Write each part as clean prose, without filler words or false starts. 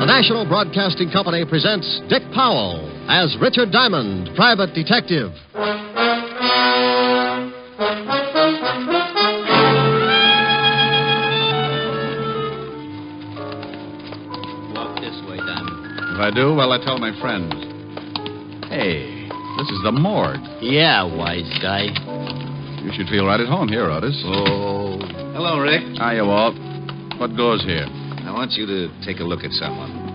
National Broadcasting Company presents Dick Powell as Richard Diamond, private detective. Walk this way, Diamond. If I do, well, I tell my friends. Hey, this is the morgue. Yeah, wise guy. You should feel right at home here, Otis. Oh. Hello, Rick. Hiya, Walt. What goes here? I want you to take a look at someone.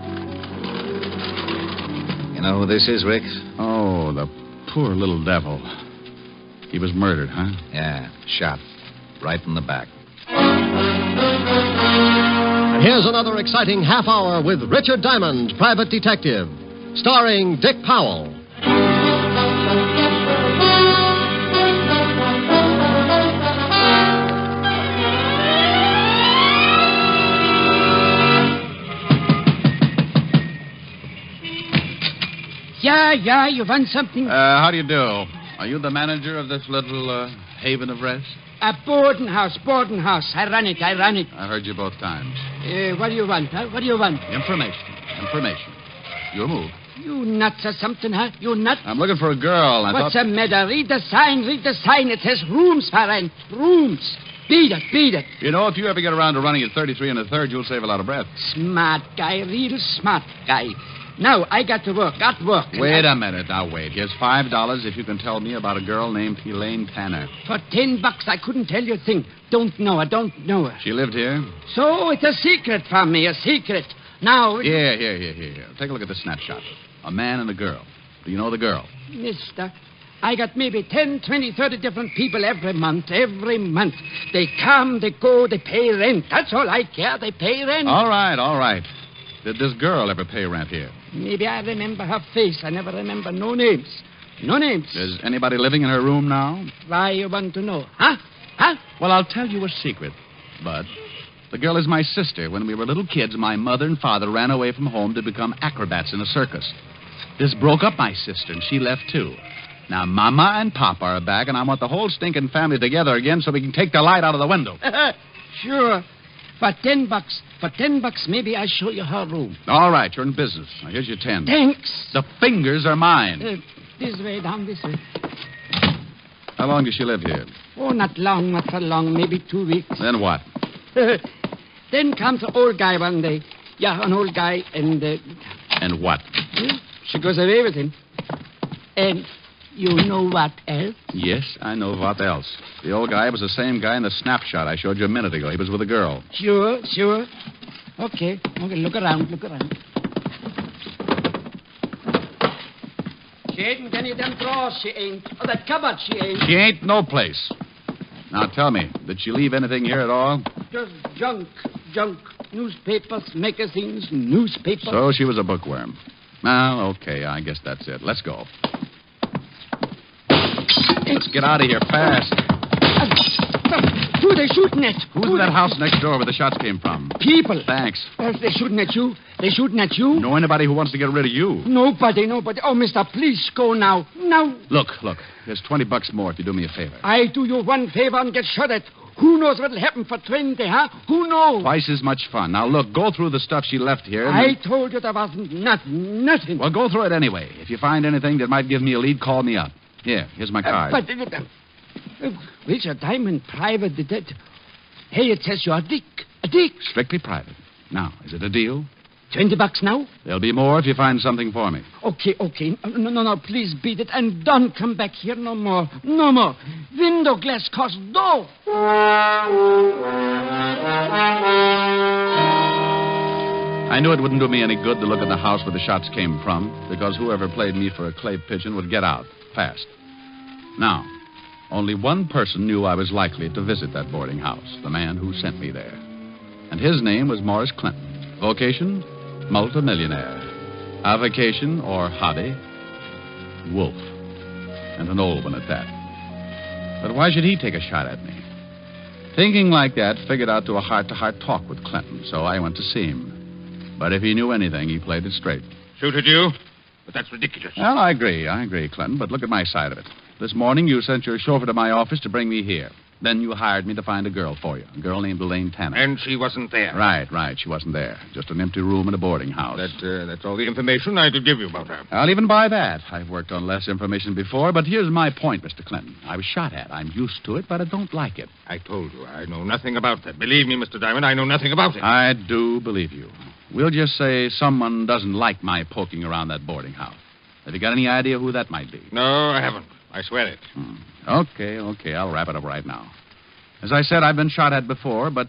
You know who this is, Rick? Oh, the poor little devil. He was murdered, huh? Yeah, shot. Right in the back. And here's another exciting half hour with Richard Diamond, private detective, starring Dick Powell. Yeah, you want something? How do you do? Are you the manager of this little haven of rest? A boarding house. I run it. I've heard you both times. What do you want, huh? What do you want? Information. Your move. You nuts or something, huh? You nuts? I'm looking for a girl. What's the matter? Read the sign. It says rooms for rent. Rooms. Beat it. You know, if you ever get around to running at 33 1/3, you'll save a lot of breath. Smart guy, real smart guy. Now, I got to work. Wait a minute. Now, wait. Here's $5 if you can tell me about a girl named Elaine Tanner. For $10, I couldn't tell you a thing. Don't know her. She lived here? So it's a secret from me, a secret. Now... Here. Take a look at the snapshot. A man and a girl. Do you know the girl? Mister, I got maybe 10, 20, 30 different people every month. They come, they go, they pay rent. That's all I care. They pay rent. All right. Did this girl ever pay rent here? Maybe I remember her face. I never remember no names. Is anybody living in her room now? Why you want to know? Huh? Well, I'll tell you a secret, Bud. The girl is my sister. When we were little kids, my mother and father ran away from home to become acrobats in a circus. This broke up my sister, and she left, too. Now, Mama and Papa are back, and I want the whole stinking family together again so we can take the light out of the window. Sure. For $10, maybe I show you her room. All right, you're in business. Now, here's your 10. Thanks. The fingers are mine. This way, down this way. How long does she live here? Oh, not so long, maybe 2 weeks. Then what? Then comes an old guy one day. Yeah, an old guy, and... And what? She goes away with him. And you know what else? Yes, I know what else. The old guy was the same guy in the snapshot I showed you a minute ago. He was with a girl. Sure. Okay, look around. She ain't in any of them drawers, she ain't. Or that cupboard, she ain't. She ain't no place. Now, tell me, did she leave anything here at all? Just junk. Newspapers, magazines, newspapers. So she was a bookworm. Well, okay, I guess that's it. Let's go. Let's get out of here fast. Who are they shooting at? Who's in that house next door where the shots came from? People. Thanks. They're shooting at you. Know anybody who wants to get rid of you? Nobody. Oh, mister, please go now. Look. Here's $20 more if you do me a favor. I do you one favor and get shot at. Who knows what'll happen for 20, huh? Who knows? Twice as much fun. Now, look, go through the stuff she left here. I told you there wasn't nothing. Well, go through it anyway. If you find anything that might give me a lead, call me up. Here's my card. Richard Diamond, private detective. Hey, it says you're a dick. Strictly private. Now, is it a deal? $20 now? There'll be more if you find something for me. Okay. No, please beat it and don't come back here no more. Window glass costs dough. I knew it wouldn't do me any good to look at the house where the shots came from, because whoever played me for a clay pigeon would get out fast. Now, only one person knew I was likely to visit that boarding house, the man who sent me there. And his name was Morris Clinton. Vocation, multimillionaire. Avocation, or hobby, wolf. And an old one at that. But why should he take a shot at me? Thinking like that, figured out to a heart-to-heart talk with Clinton, so I went to see him. But if he knew anything, he played it straight. Shoot at you? But that's ridiculous. Well, I agree, Clinton, but look at my side of it. This morning, you sent your chauffeur to my office to bring me here. Then you hired me to find a girl for you, a girl named Elaine Tanner. And she wasn't there. Right. She wasn't there. Just an empty room in a boarding house. That's all the information I could give you about her. I'll even buy that. I've worked on less information before, but here's my point, Mr. Clinton. I was shot at. I'm used to it, but I don't like it. I told you, I know nothing about that. Believe me, Mr. Diamond, I know nothing about it. I do believe you. We'll just say someone doesn't like my poking around that boarding house. Have you got any idea who that might be? No, I haven't. I swear it. Okay. I'll wrap it up right now. As I said, I've been shot at before, but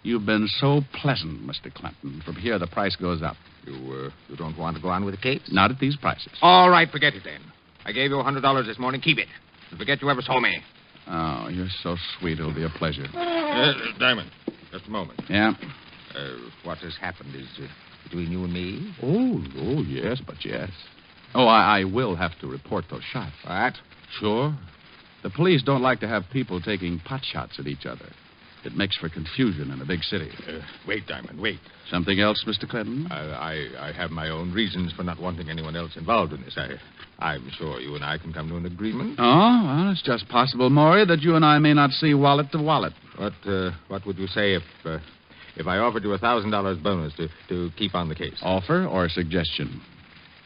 you've been so pleasant, Mr. Clinton. From here, the price goes up. You don't want to go on with the case? Not at these prices. All right, forget it then. I gave you $100 this morning. Keep it. And forget you ever saw me. Oh, you're so sweet. It'll be a pleasure. Diamond, just a moment. Yeah? What has happened is between you and me. Oh, yes, but yes. Oh, I will have to report those shots. What? Sure. The police don't like to have people taking pot shots at each other. It makes for confusion in a big city. Wait, Diamond, wait. Something else, Mr. Clinton? I have my own reasons for not wanting anyone else involved in this. I'm sure you and I can come to an agreement. Oh, well, it's just possible, Maury, that you and I may not see wallet to wallet. What would you say if I offered you a $1,000 bonus to keep on the case? Offer or suggestion?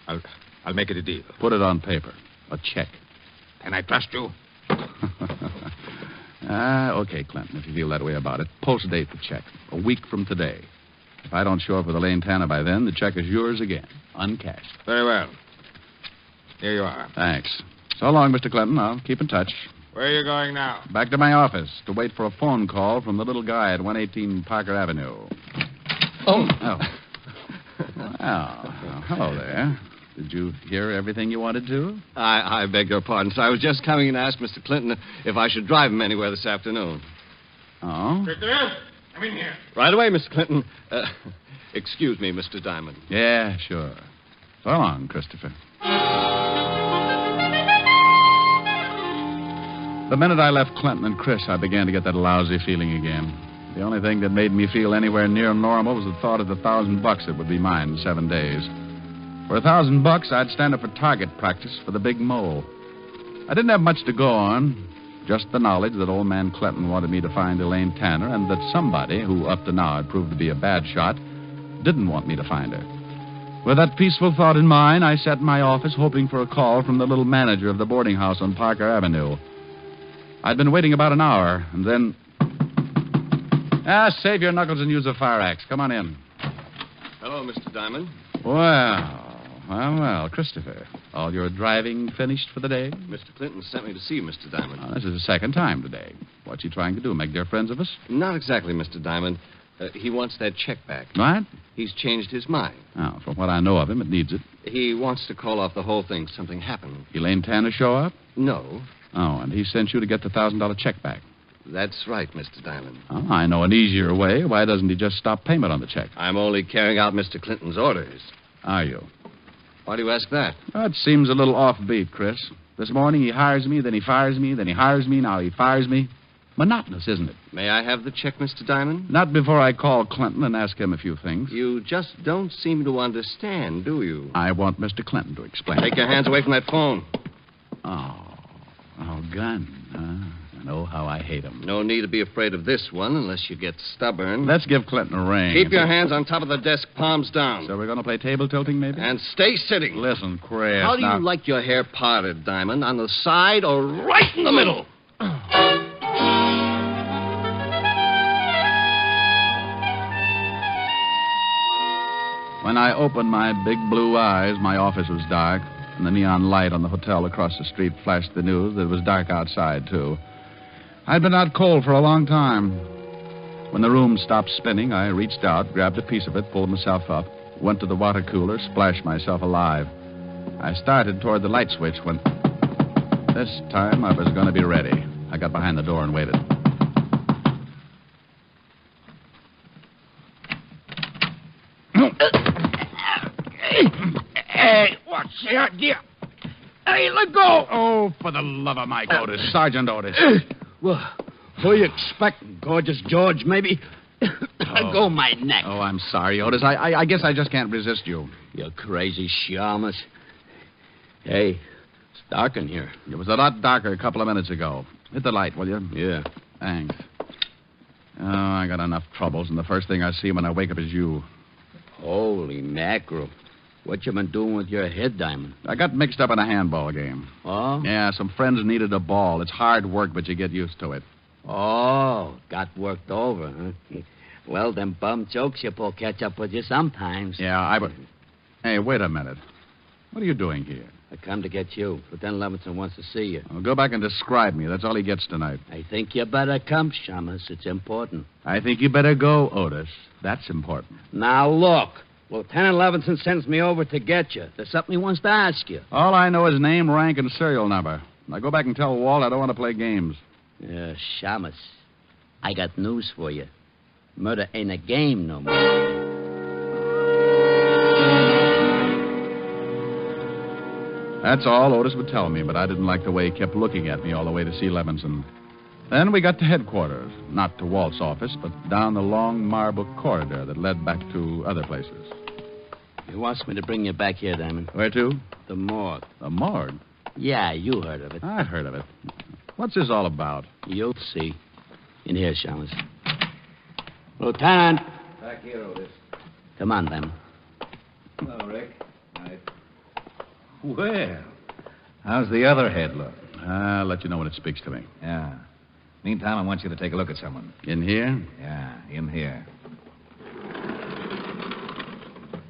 I'll make it a deal. Put it on paper. A check. Can I trust you? Okay, Clinton, if you feel that way about it. Post date the check. A week from today. If I don't show up with Elaine Tanner by then, the check is yours again. Uncashed. Very well. Here you are. Thanks. So long, Mr. Clinton. I'll keep in touch. Where are you going now? Back to my office to wait for a phone call from the little guy at 118 Parker Avenue. Oh. Well, hello there. Did you hear everything you wanted to? I beg your pardon, sir. I was just coming in to ask Mr. Clinton if I should drive him anywhere this afternoon. Oh? Christopher, come in here. Right away, Mr. Clinton. Excuse me, Mr. Diamond. Yeah, sure. So long, Christopher. The minute I left Clinton and Chris, I began to get that lousy feeling again. The only thing that made me feel anywhere near normal was the thought of the $1,000 that would be mine in 7 days. For $1,000, I'd stand up for target practice for the big mole. I didn't have much to go on, just the knowledge that old man Clinton wanted me to find Elaine Tanner and that somebody, who up to now had proved to be a bad shot, didn't want me to find her. With that peaceful thought in mind, I sat in my office hoping for a call from the little manager of the boarding house on Parker Avenue. I'd been waiting about an hour, and then... save your knuckles and use a fire axe. Come on in. Hello, Mr. Diamond. Well, Christopher. All your driving finished for the day? Mr. Clinton sent me to see you, Mr. Diamond. This is the second time today. What's he trying to do, make dear friends of us? Not exactly, Mr. Diamond. He wants that check back. What? He's changed his mind. Oh, from what I know of him, it needs it. He wants to call off the whole thing. Something happened. Elaine Tanner show up? No. Oh, and he sent you to get the $1,000 check back. That's right, Mr. Diamond. Oh, I know an easier way. Why doesn't he just stop payment on the check? I'm only carrying out Mr. Clinton's orders. Are you? Why do you ask that? Well, it seems a little offbeat, Chris. This morning he hires me, then he fires me, then he hires me, now he fires me. Monotonous, isn't it? May I have the check, Mr. Diamond? Not before I call Clinton and ask him a few things. You just don't seem to understand, do you? I want Mr. Clinton to explain. Take your hands away from that phone. Oh, gun. I know how I hate him. No need to be afraid of this one unless you get stubborn. Let's give Clinton a ring. Keep your hands on top of the desk, palms down. So we're going to play table tilting, maybe? And stay sitting. Listen, Chris. How do you like your hair parted, Diamond? On the side or right in the middle? When I opened my big blue eyes, my office was dark, and the neon light on the hotel across the street flashed the news that it was dark outside, too. I'd been out cold for a long time. When the room stopped spinning, I reached out, grabbed a piece of it, pulled myself up, went to the water cooler, splashed myself alive. I started toward the light switch when... This time I was going to be ready. I got behind the door and waited. dear. Hey, let go. Oh, for the love of Mike Otis. Sergeant Otis. Well, who you expect? Gorgeous George, maybe? Go my neck. Oh, I'm sorry, Otis. I guess I just can't resist you. You crazy shamus. Hey, it's dark in here. It was a lot darker a couple of minutes ago. Hit the light, will you? Yeah. Thanks. Oh, I got enough troubles, and the first thing I see when I wake up is you. Holy mackerel. What you been doing with your head, Diamond? I got mixed up in a handball game. Oh? Yeah, some friends needed a ball. It's hard work, but you get used to it. Oh, got worked over, huh? Well, them bum jokes you pull catch up with you sometimes. Yeah, Hey, wait a minute. What are you doing here? I come to get you. Lieutenant Levinson wants to see you. Well, go back and describe me. That's all he gets tonight. I think you better come, Shamus. It's important. I think you better go, Otis. That's important. Now, look. Lieutenant Levinson sends me over to get you. There's something he wants to ask you. All I know is name, rank, and serial number. Now go back and tell Walt I don't want to play games. Shamus, I got news for you. Murder ain't a game no more. That's all Otis would tell me, but I didn't like the way he kept looking at me all the way to see Levinson. Then we got to headquarters, not to Walt's office, but down the long marble corridor that led back to other places. He wants me to bring you back here, Diamond. Where to? The morgue. The morgue? Yeah, you heard of it. I've heard of it. What's this all about? You'll see. In here, Shamus. Lieutenant. Back here, Otis. Come on, Diamond. Hello, Rick. Well, how's the other head look? I'll let you know when it speaks to me. Yeah. Meantime, I want you to take a look at someone. In here? Yeah, in here.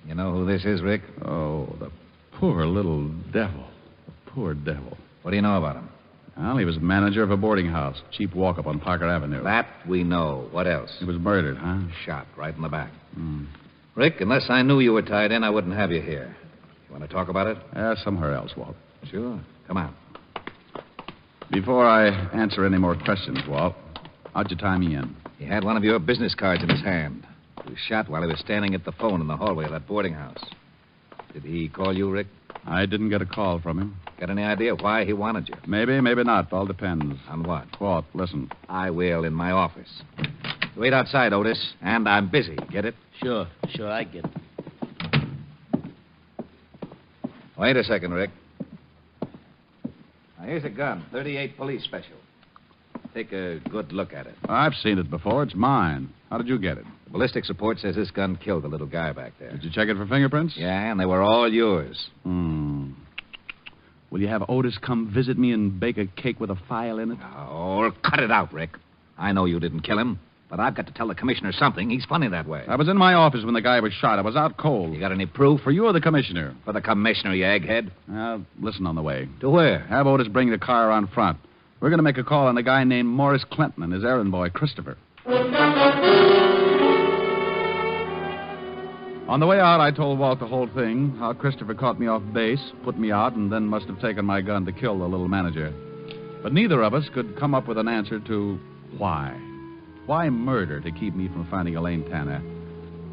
You know who this is, Rick? Oh, the poor little devil. The poor devil. What do you know about him? Well, he was manager of a boarding house, cheap walk-up on Parker Avenue. That we know. What else? He was murdered, huh? Shot right in the back. Hmm. Rick, unless I knew you were tied in, I wouldn't have you here. You want to talk about it? Somewhere else, Walt. Sure. Come on. Before I answer any more questions, Walt, how'd you tie me in? He had one of your business cards in his hand. He was shot while he was standing at the phone in the hallway of that boarding house. Did he call you, Rick? I didn't get a call from him. Got any idea why he wanted you? Maybe, maybe not. All depends. On what? Walt, listen. I will in my office. Wait outside, Otis, and I'm busy. Get it? Sure, I get it. Wait a second, Rick. Now, here's a gun, 38 police special. Take a good look at it. I've seen it before. It's mine. How did you get it? The ballistics report says this gun killed the little guy back there. Did you check it for fingerprints? Yeah, and they were all yours. Will you have Otis come visit me and bake a cake with a file in it? Oh, cut it out, Rick. I know you didn't kill him, but I've got to tell the commissioner something. He's funny that way. I was in my office when the guy was shot. I was out cold. You got any proof? For you or the commissioner? For the commissioner, you egghead. Listen on the way. To where? Have Otis bring the car around front. We're going to make a call on a guy named Morris Clinton and his errand boy, Christopher. On the way out, I told Walt the whole thing, how Christopher caught me off base, put me out, and then must have taken my gun to kill the little manager. But neither of us could come up with an answer to why. Why murder to keep me from finding Elaine Tanner?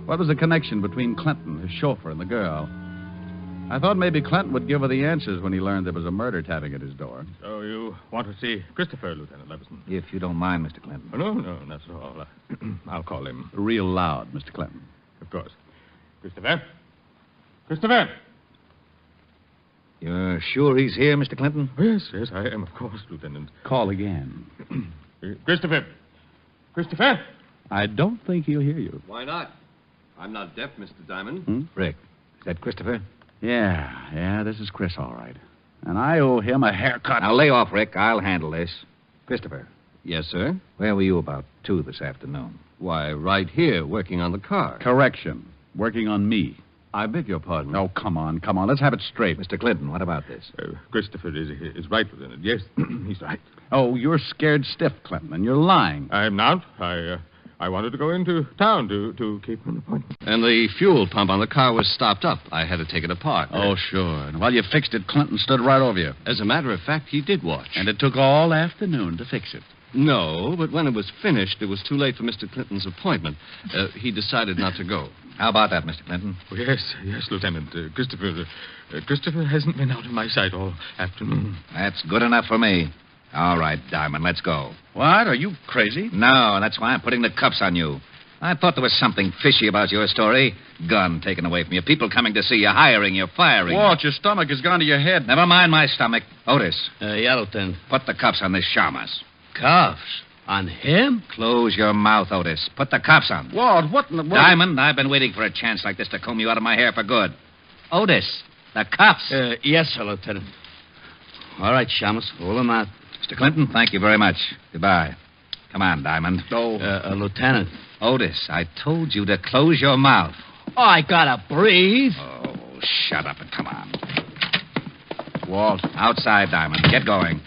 What was the connection between Clinton, his chauffeur, and the girl? I thought maybe Clinton would give her the answers when he learned there was a murder tapping at his door. So you want to see Christopher, Lieutenant Levinson? If you don't mind, Mr. Clinton. Oh, no, not at all. I'll call him. Real loud, Mr. Clinton. Of course. Christopher? Christopher! You're sure he's here, Mr. Clinton? Oh, yes, I am, of course, Lieutenant. Call again. Christopher! Christopher! I don't think he'll hear you. Why not? I'm not deaf, Mr. Diamond. Rick, is that Christopher? Yeah, this is Chris, all right. And I owe him a haircut. Now, lay off, Rick. I'll handle this. Christopher, Yes, sir. where were you about 2 this afternoon? Why, right here, working on the car. Correction. Working on me. I beg your pardon. Oh, come on. Let's have it straight. Mr. Clinton, what about this? Christopher is right, Lieutenant. Yes, he's right. Oh, you're scared stiff, Clinton, and you're lying. I'm not. I wanted to go into town to keep an appointment. And the fuel pump on the car was stopped up. I had to take it apart. Oh, sure. And while you fixed it, Clinton stood right over you. As a matter of fact, he did watch. And it took all afternoon to fix it. No, but when it was finished, it was too late for Mr. Clinton's appointment. He decided not to go. How about that, Mr. Clinton? Oh, yes, Lieutenant. Christopher hasn't been out of my sight all afternoon. That's good enough for me. All right, Diamond, let's go. What? Are you crazy? No, that's why I'm putting the cuffs on you. I thought there was something fishy about your story. Gun taken away from you, people coming to see you, hiring you, firing. Walt, your stomach has gone to your head. Never mind my stomach. Otis, Yeah, Lieutenant. put the cuffs on this shamus. Cuffs? On him? Close your mouth, Otis. Put the cuffs on. Walt, what in the world? Diamond, I've been waiting for a chance like this to comb you out of my hair for good. Otis, the cuffs. Yes, sir, Lieutenant. All right, Shamus, hold him out. Mr. Clinton, thank you very much. Goodbye. Come on, Diamond. Lieutenant. Otis, I told you to close your mouth. Oh, I gotta breathe. Oh, shut up and come on. Walt. Outside, Diamond. Get going.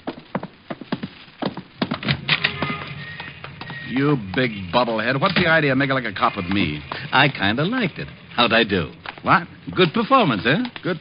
You big bubblehead. What's the idea of making like a cop with me? I kind of liked it. How'd I do? What? Good performance, eh? Good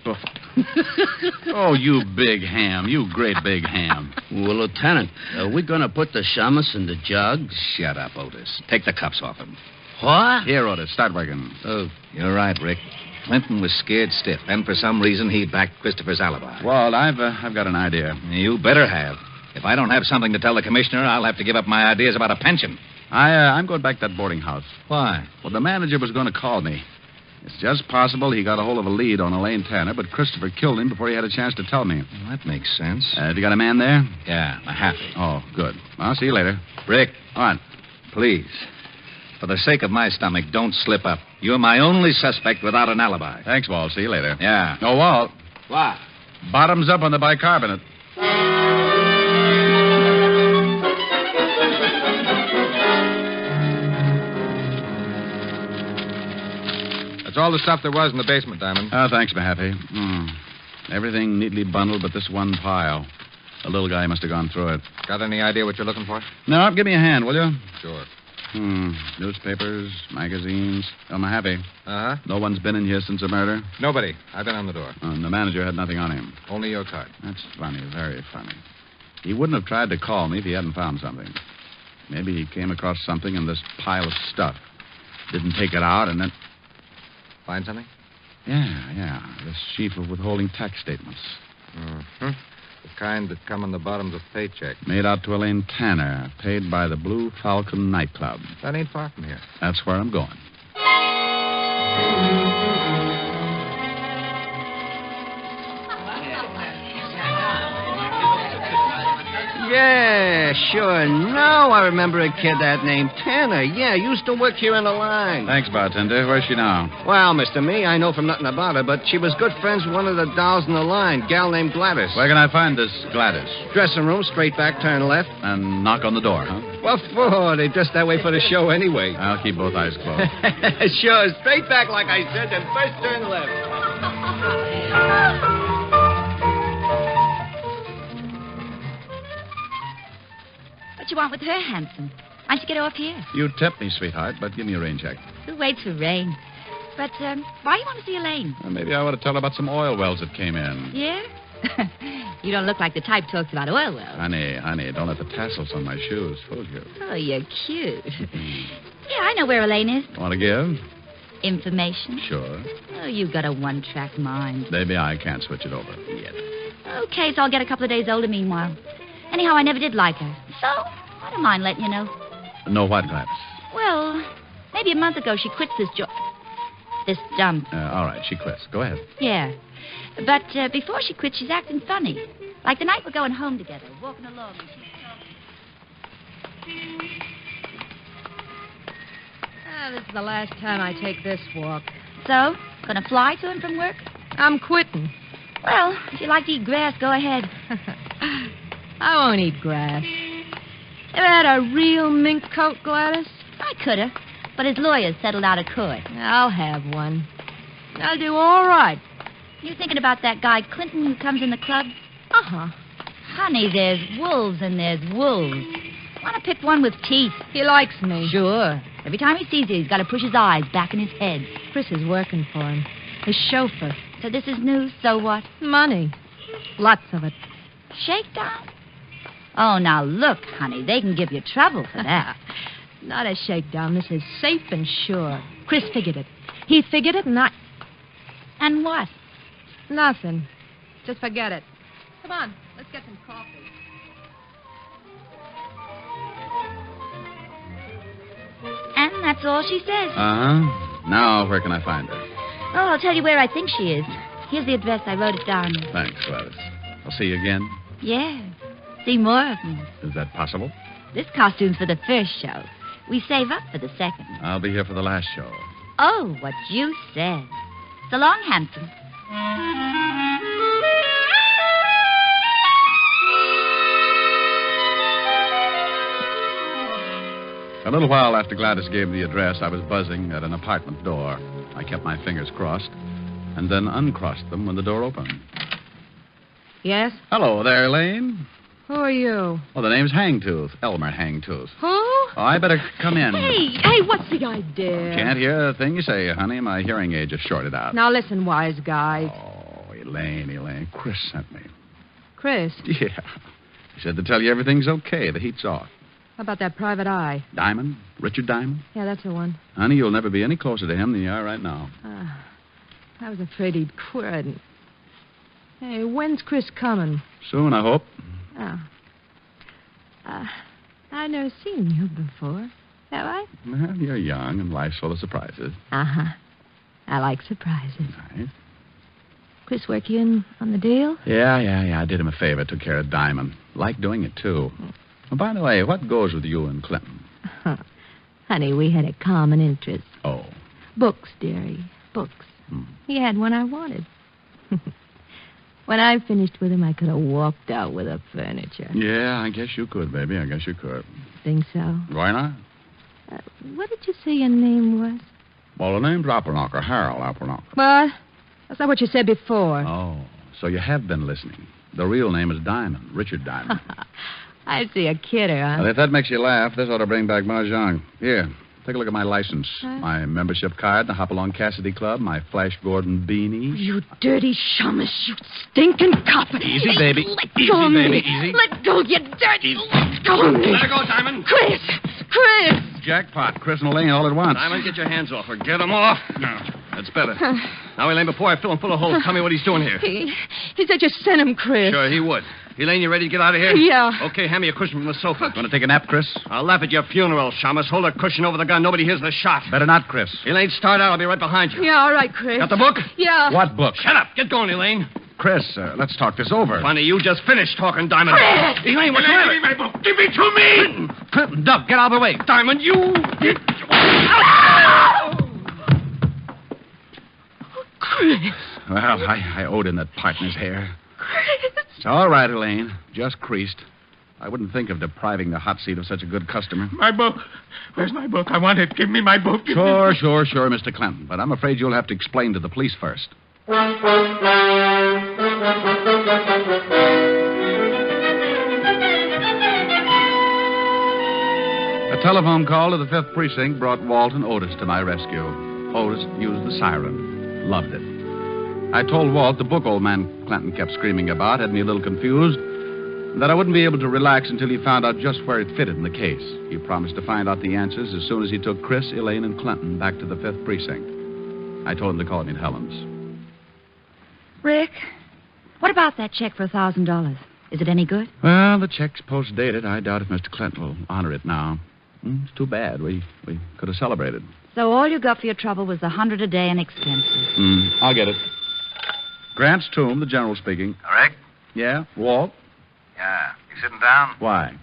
Oh, you big ham. You great big ham. Well, Lieutenant, are we gonna put the Shamus in the jug? Shut up, Otis. Take the cuffs off him. What? Here, Otis, start working. Oh, You're right, Rick. Clinton was scared stiff, and for some reason he backed Christopher's alibi. Walt, I've got an idea. You better have. If I don't have something to tell the commissioner, I'll have to give up my ideas about a pension. I'm going back to that boarding house. Why? Well, the manager was going to call me. It's just possible he got a hold of a lead on Elaine Tanner, but Christopher killed him before he had a chance to tell me. Well, that makes sense. Have you got a man there? Yeah, a happy. Oh, good. I'll see you later. Rick, What? please. For the sake of my stomach, don't slip up. You're my only suspect without an alibi. Thanks, Walt. See you later. Yeah. Oh, Walt. what? Bottoms up on the bicarbonate. That's all the stuff there was in the basement, Diamond. Oh, thanks, Mahaffey. Everything neatly bundled but this one pile. The little guy must have gone through it. Got any idea what you're looking for? No, give me a hand, will you? Sure. Newspapers, magazines. Oh, Mahaffey. Uh-huh. No one's been in here since the murder? Nobody. I've been on the door. And the manager had nothing on him. Only your card. That's funny, very funny. He wouldn't have tried to call me if he hadn't found something. Maybe he came across something in this pile of stuff. Didn't take it out and then... Find something? Yeah. This sheaf of withholding tax statements. Mm-hmm. The kind that come on the bottoms of paychecks. Made out to Elaine Tanner, paid by the Blue Falcon nightclub. That ain't far from here. That's where I'm going. Yeah, sure. Now I remember a kid that named Tanner. Yeah, used to work here in the line. Thanks, bartender. Where's she now? Well, Mr. Me, I know from nothing about her, but she was good friends with one of the dolls in the line, gal named Gladys. Where can I find this Gladys? Dressing room, straight back, turn left. And knock on the door, huh? What for? They dressed that way for the show anyway. I'll keep both eyes closed. Sure, straight back like I said, then first turn left. What you want with her, handsome? Why don't you get off here? You tip me, sweetheart, but give me a rain check. Who waits for rain? But, why you want to see Elaine? Well, maybe I ought to tell her about some oil wells that came in. Yeah? You don't look like the type talks about oil wells. Honey, don't let the tassels on my shoes fool you. Oh, you're cute. Yeah, I know where Elaine is. Want to give? Information? Sure. Oh, you've got a one-track mind. Maybe I can't switch it over yet. Okay, so I'll get a couple of days older meanwhile. Anyhow, I never did like her. So, I don't mind letting you know. No what, Gladys? Well, maybe a month ago she quit this job. This dump. All right, she quits. Go ahead. Yeah. But before she quit, she's acting funny. Like the night we're going home together, walking along. And this is the last time I take this walk. So, gonna fly to him from work? I'm quitting. Well, if you like to eat grass, go ahead. I won't eat grass. Ever had a real mink coat, Gladys? I coulda, but his lawyers settled out of court. I'll have one. I'll do all right. You thinking about that guy Clinton who comes in the club? Uh-huh. Honey, there's wolves and there's wolves. Want to pick one with teeth? He likes me. Sure. Every time he sees you, he's got to push his eyes back in his head. Chris is working for him. His chauffeur. So this is news, so what? Money. Lots of it. Shakedown? Oh, now look, honey, they can give you trouble for that. Not a shakedown. This is safe and sure. Chris figured it. He figured it, and I... And what? Nothing. Just forget it. Come on, let's get some coffee. And that's all she says. Uh-huh. Now, where can I find her? Oh, I'll tell you where I think she is. Here's the address. I wrote it down. Thanks, Gladys. I'll see you again. Yeah. See more of me. Is that possible? This costume's for the first show. We save up for the second. I'll be here for the last show. Oh, what you said. So long, handsome. A little while after Gladys gave the address, I was buzzing at an apartment door. I kept my fingers crossed and then uncrossed them when the door opened. Yes? Hello there, Elaine. Who are you? Well, the name's Hangtooth, Elmer Hangtooth. Who? Oh, I better come in. Hey, what's the idea? Can't hear a thing you say, honey. My hearing aid just shorted out. Now listen, wise guy. Oh, Elaine. Chris sent me. Chris, Yeah. He said to tell you everything's okay. The heat's off. how about that private eye? Diamond? Richard Diamond? Yeah, that's the one. Honey, you'll never be any closer to him than you are right now. I was afraid he'd quit. Hey, when's Chris coming? Soon, I hope. Oh. I've never seen you before. Have I? Well, you're young and life's full of surprises. Uh-huh. I like surprises. Nice. Chris work you in on the deal? Yeah. I did him a favor. Took care of Diamond. Like doing it, too. Oh, by the way, what goes with you and Clinton? Honey, we had a common interest. Oh. Books, dearie. Books. He had one I wanted. When I finished with him, I could have walked out with the furniture. Yeah, I guess you could, baby. I guess you could. Think so? Why not? What did you say your name was? Well, the name's Applenknocker, Harold Applenknocker. What? That's not what you said before. Oh, so you have been listening. The real name is Diamond, Richard Diamond. I see a kidder, huh? Well, if that makes you laugh, this ought to bring back Mahjong. Here, take a look at my license. Huh? My membership card, the Hopalong Cassidy Club, my Flash Gordon beanie. You dirty shamus, you stinking cop. Easy, baby. Let Easy, go of me. baby, easy. Let go, you dirty. Let go of me. Let her go, Diamond. Chris! Jackpot, Chris and Elaine all at once. Diamond, get your hands off her. Get them off. No, that's better. Now, Elaine, before I fill him full of holes, tell me what he's doing here. He said you sent him, Chris. Sure, he would. Elaine, you ready to get out of here? Yeah. Okay, hand me a cushion from the sofa. Want to take a nap, Chris? I'll laugh at your funeral, Shamus. Hold a cushion over the gun. Nobody hears the shot. Better not, Chris. Elaine, start out. I'll be right behind you. Yeah, all right, Chris. Got the book? Yeah. What book? Shut up. Get going, Elaine. Chris, let's talk this over. Funny, you just finished talking, Diamond. Chris! Elaine, what's the matter? Give me my book. Give it to me. Clinton, Doug, get out of the way. Diamond, you... Chris. Well, I owed him that partner's hair. Chris. It's all right, Elaine. Just creased. I wouldn't think of depriving the hot seat of such a good customer. My book. Where's my book? I want it. Give me my book. Sure, Mr. Clinton. But I'm afraid you'll have to explain to the police first. A telephone call to the 5th Precinct brought Walt and Otis to my rescue. Otis used the siren. Loved it. I told Walt the book old man Clinton kept screaming about had me a little confused, and that I wouldn't be able to relax until he found out just where it fitted in the case. He promised to find out the answers as soon as he took Chris, Elaine, and Clinton back to the 5th Precinct. I told him to call me at Helen's. Rick, what about that check for $1,000? Is it any good? Well, the check's post-dated. I doubt if Mr. Clinton will honor it now. It's too bad. We could have celebrated. So all you got for your trouble was the $100 a day in expenses. I'll get it. Grant's Tomb, the general speaking. Rick? Yeah? Walt? Yeah. You sitting down? Why?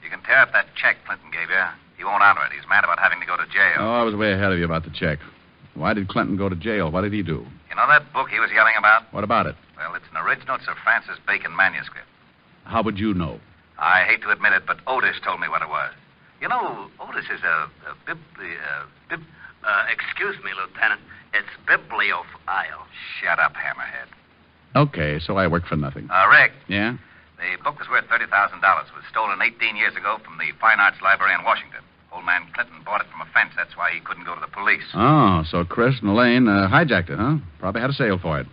You can tear up that check Clinton gave you. He won't honor it. He's mad about having to go to jail. Oh, I was way ahead of you about the check. Why did Clinton go to jail? What did he do? You know that book he was yelling about? What about it? Well, it's an original Sir Francis Bacon manuscript. How would you know? I hate to admit it, but Otis told me what it was. You know, Otis is Excuse me, Lieutenant. It's bibliophile. Shut up, hammerhead. Okay, so I work for nothing. Rick, Yeah? the book was worth $30,000. It was stolen 18 years ago from the Fine Arts Library in Washington. Old man Clinton bought it from a fence. That's why he couldn't go to the police. Oh, so Chris and Elaine hijacked it, huh? Probably had a sale for it.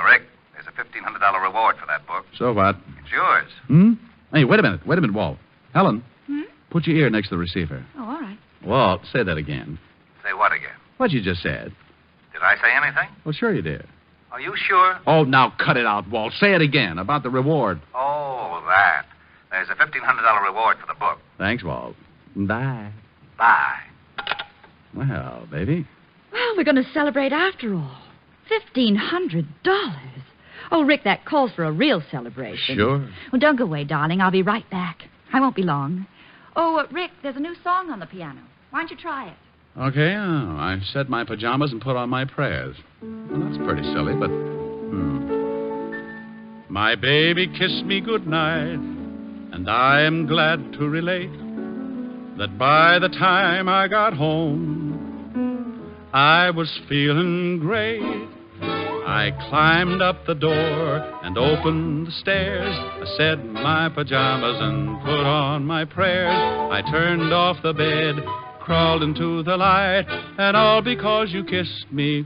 Rick, there's a $1,500 reward for that book. So what? It's yours. Hey, wait a minute, Walt. Helen, Hmm? put your ear next to the receiver. Oh, all right. Walt, say that again. Say what again? What you just said. Did I say anything? Well, sure you did. Are you sure? Oh, now cut it out, Walt. Say it again about the reward. Oh, that. There's a $1,500 reward for the book. Thanks, Walt. Bye. Bye. Well, baby. Well, we're going to celebrate after all. $1,500. Oh, Rick, that calls for a real celebration. Sure. Well, don't go away, darling. I'll be right back. I won't be long. Oh, Rick, there's a new song on the piano. Why don't you try it? Okay, I set my pajamas and put on my prayers. Well, that's pretty silly, but... My baby kissed me goodnight, and I am glad to relate that by the time I got home, I was feeling great. I climbed up the door and opened the stairs. I said my pajamas and put on my prayers. I turned off the bed, crawled into the light, and all because you kissed me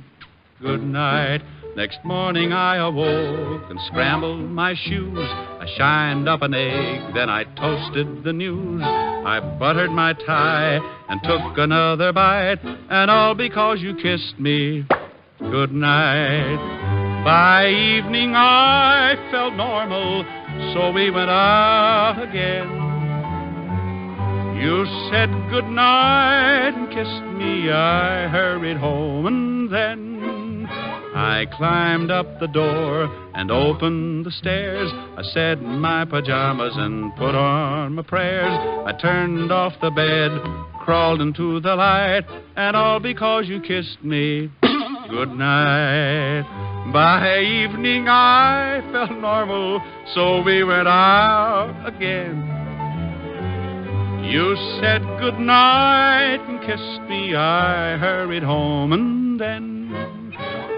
good night. Next morning I awoke and scrambled my shoes. I shined up an egg, then I toasted the news. I buttered my tie and took another bite, and all because you kissed me good night. By evening I felt normal, so we went out again. You said good night and kissed me. I hurried home, and then I climbed up the door and opened the stairs. I said my pajamas and put on my prayers. I turned off the bed, crawled into the light, and all because you kissed me good night. By evening I felt normal, so we went out again. You said good night and kissed me. I hurried home, and then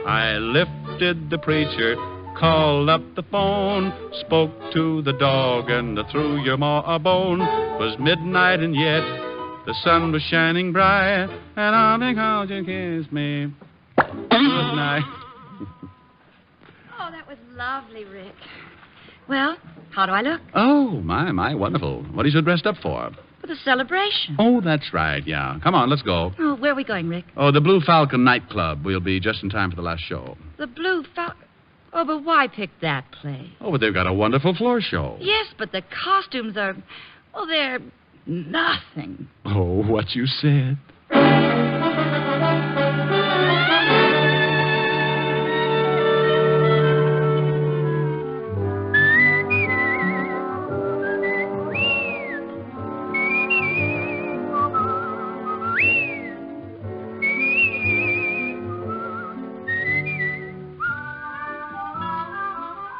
I lifted the preacher, called up the phone, spoke to the dog, and threw your ma a bone. 'Twas midnight, and yet the sun was shining bright, and all because you kissed me good night. Oh, that was lovely, Rick. Well, how do I look? Oh, my, wonderful. What are you so dressed up for? For the celebration. Oh, that's right, yeah. Come on, let's go. Oh, where are we going, Rick? Oh, the Blue Falcon nightclub. We'll be just in time for the last show. The Blue Falcon. Oh, but why pick that place? Oh, but they've got a wonderful floor show. Yes, but the costumes are... Oh, they're nothing. Oh, what you said.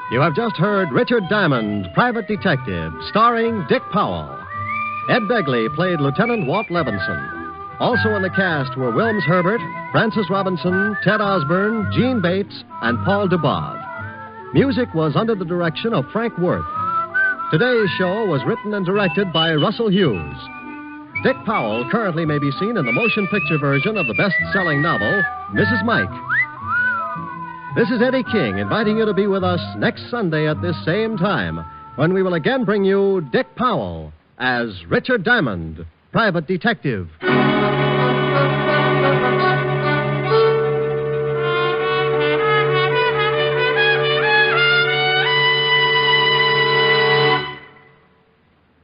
You have just heard Richard Diamond, Private Detective, starring Dick Powell. Ed Begley played Lieutenant Walt Levinson. Also in the cast were Wilms Herbert, Francis Robinson, Ted Osborne, Gene Bates, and Paul Dubov. Music was under the direction of Frank Worth. Today's show was written and directed by Russell Hughes. Dick Powell currently may be seen in the motion picture version of the best-selling novel, Mrs. Mike. This is Eddie King inviting you to be with us next Sunday at this same time when we will again bring you Dick Powell as Richard Diamond, Private Detective.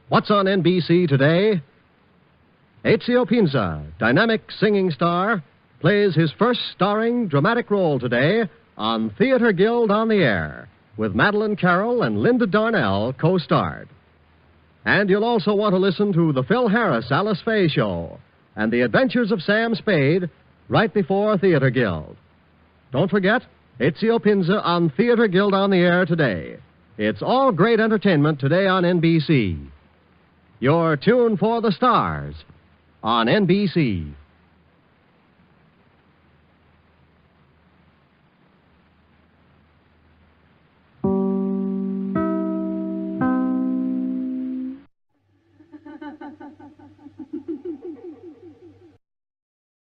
What's on NBC today? Ezio Pinza, dynamic singing star, plays his first starring dramatic role today on Theater Guild on the Air, with Madeline Carroll and Linda Darnell co-starred. And you'll also want to listen to the Phil Harris Alice Faye Show and the Adventures of Sam Spade right before Theater Guild. Don't forget, Ezio Pinza on Theater Guild on the Air today. It's all great entertainment today on NBC. Your tune for the stars on NBC.